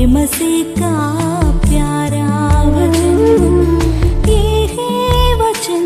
मसीह का प्यारा वचन, ये है वचन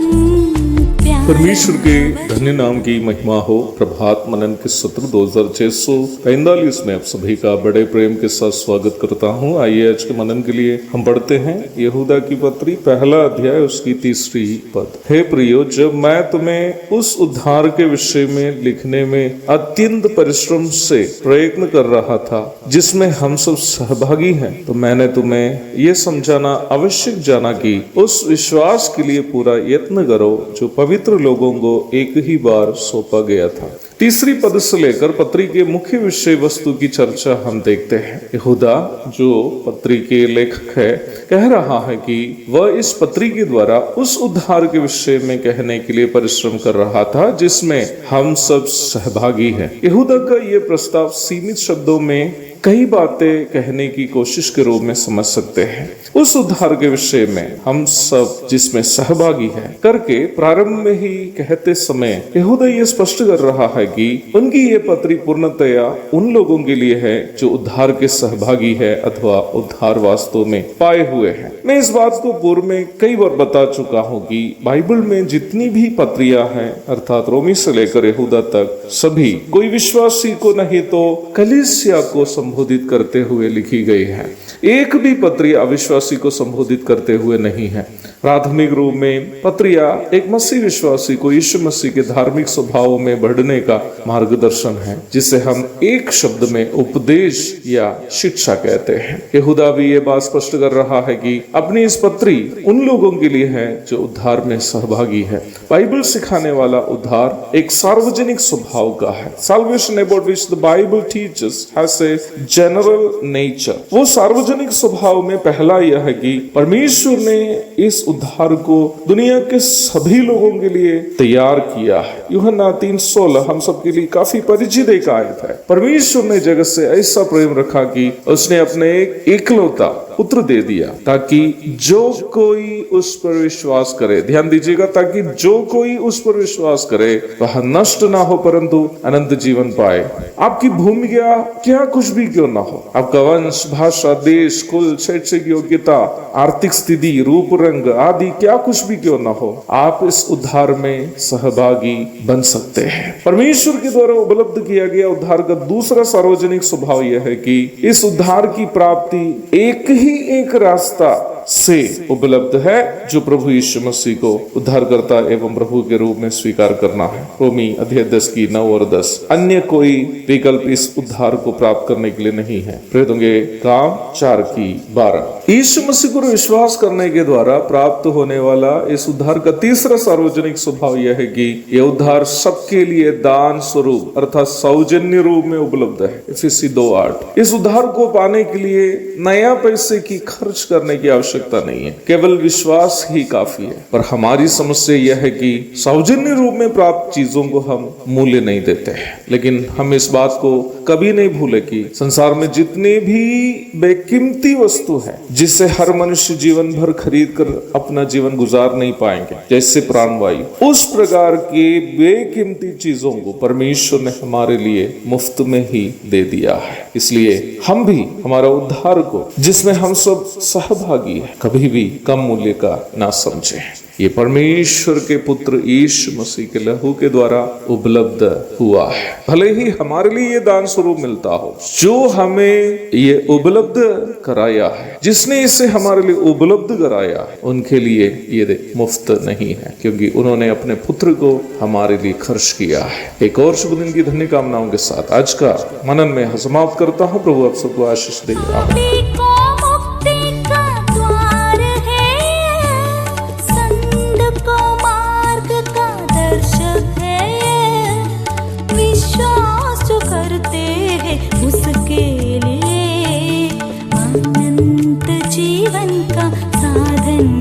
प्यारा। परमेश्वर के धन्य नाम की महिमा हो। प्रभात मनन के सत्र 2645 में आप सभी का बड़े प्रेम के साथ स्वागत करता हूं। आइए आज के मनन के लिए हम पढ़ते हैं यहूदा की पत्री, पहला अध्याय, उसकी 3री पद। हे प्रियो, जब मैं तुम्हें उस उद्धार के विषय में लिखने में अत्यंत परिश्रम से प्रयत्न कर रहा था जिसमें हम सब सहभागी हैं, तो मैंने तुम्हें यह समझाना आवश्यक जाना कि उस विश्वास के लिए पूरा यत्न करो जो पवित्र लोगों को एक ही बार सौंपा गया था। 3री पद से लेकर पत्री के मुख्य विषय वस्तु की चर्चा हम देखते हैं। यहूदा, जो पत्री के लेखक है, कह रहा है कि वह इस पत्री के द्वारा उस उद्धार के विषय में कहने के लिए परिश्रम कर रहा था जिसमें हम सब सहभागी हैं। यहूदा का यह प्रस्ताव सीमित शब्दों में कई बातें कहने की कोशिश के रूप में समझ सकते हैं। उस उद्धार के विषय में हम सब जिसमें सहभागी हैं करके प्रारंभ में ही कहते समय यहूदा ये स्पष्ट कर रहा है कि उनकी ये पत्री पूर्णतया उन लोगों के लिए है जो उद्धार के सहभागी है अथवा उद्धार वास्तव में पाए हुए हैं। मैं इस बात को पूर्व में कई बार बता चुका हूँ कि बाइबल में जितनी भी पत्रियां हैं, अर्थात रोमी से लेकर यहूदा तक, सभी कोई विश्वासी को नहीं तो कलीसिया को संबोधित करते हुए लिखी गई है। एक भी पत्री अविश्वासी को संबोधित करते हुए नहीं है। प्राथमिक रूप में पत्रिया एक मसीह विश्वासी को यीशु मसीह के धार्मिक स्वभाव में बढ़ने का मार्गदर्शन है, जिसे हम एक शब्द में उपदेश या शिक्षा कहते हैं। यहूदा भी ये बात स्पष्ट कर रहा है कि अपनी इस पत्री उन लोगों के लिए है जो उद्धार में सहभागी है। बाइबल सिखाने वाला उद्धार एक सार्वजनिक स्वभाव का है। Salvation about which the Bible teaches has a general nature। वो सार्वजनिक स्वभाव में पहला यह है कि परमेश्वर ने इस उद्धार को दुनिया के सभी लोगों के लिए तैयार किया है। यूहन्ना 3:16 हम सबके लिए काफी परिचित एक आयत है। परमेश्वर ने जगत से ऐसा प्रेम रखा कि उसने अपने एक एकलौता पुत्र दे दिया ताकि जो कोई उस पर विश्वास करे, ध्यान दीजिएगा, ताकि जो कोई उस पर विश्वास करे वह नष्ट ना हो परंतु अनंत जीवन पाए। आपकी भूमिका क्या कुछ भी क्यों ना हो, आपका वंश, भाषा, देश, कुल, शैक्षिक योग्यता, आर्थिक स्थिति, रूप, रंग आदि क्या कुछ भी क्यों ना हो, आप इस उद्धार में सहभागी बन सकते हैं। परमेश्वर के द्वारा उपलब्ध किया गया उद्धार का दूसरा सार्वजनिक स्वभाव यह है कि इस उद्धार की प्राप्ति एक रास्ता से उपलब्ध है जो प्रभु यीशु मसीह को उद्धारकर्ता एवं प्रभु के रूप में स्वीकार करना है। रोमी अध्याय 10 की 9 और 10। अन्य कोई विकल्प इस उद्धार को प्राप्त करने के लिए नहीं है। प्रेरितों के काम 4 की 12। यीशु मसीह पर विश्वास करने के द्वारा प्राप्त होने वाला इस उद्धार का तीसरा सार्वजनिक स्वभाव यह है कि यह उद्धार सबके लिए दान स्वरूप अर्थात सौजन्य रूप में उपलब्ध है। इफिसी 2:8। इस उद्धार को पाने के लिए नया पैसे की खर्च करने की आवश्यकता नहीं है, केवल विश्वास ही काफी है। पर हमारी समस्या यह है कि सौजन्य रूप में प्राप्त चीजों को हम मूल्य नहीं देते हैं। लेकिन हम इस बात को कभी नहीं भूले कि संसार में जितने भी बेकीमती वस्तु है जिसे हर मनुष्य जीवन भर खरीद कर अपना जीवन गुजार नहीं पाएंगे, जैसे प्राणवायु, उस प्रकार के बेकीमती चीजों को परमेश्वर ने हमारे लिए मुफ्त में ही दे दिया है। इसलिए हम भी हमारा उद्धार को जिसमें हम सब सहभागी हैं कभी भी कम मूल्य का ना समझे। ये परमेश्वर के पुत्र यीशु मसीह के लहू के द्वारा उपलब्ध हुआ है। भले ही हमारे लिए ये दान स्वरूप मिलता हो, जो हमें ये उपलब्ध कराया है, जिसने इसे हमारे लिए उपलब्ध कराया है, उनके लिए ये मुफ्त नहीं है, क्योंकि उन्होंने अपने पुत्र को हमारे लिए खर्च किया है। एक और शुभ दिन की धन्य कामनाओं के साथ आज का मनन में समाप्त करता हूँ। प्रभु आप सबको आशीष दे। दर्शन साधन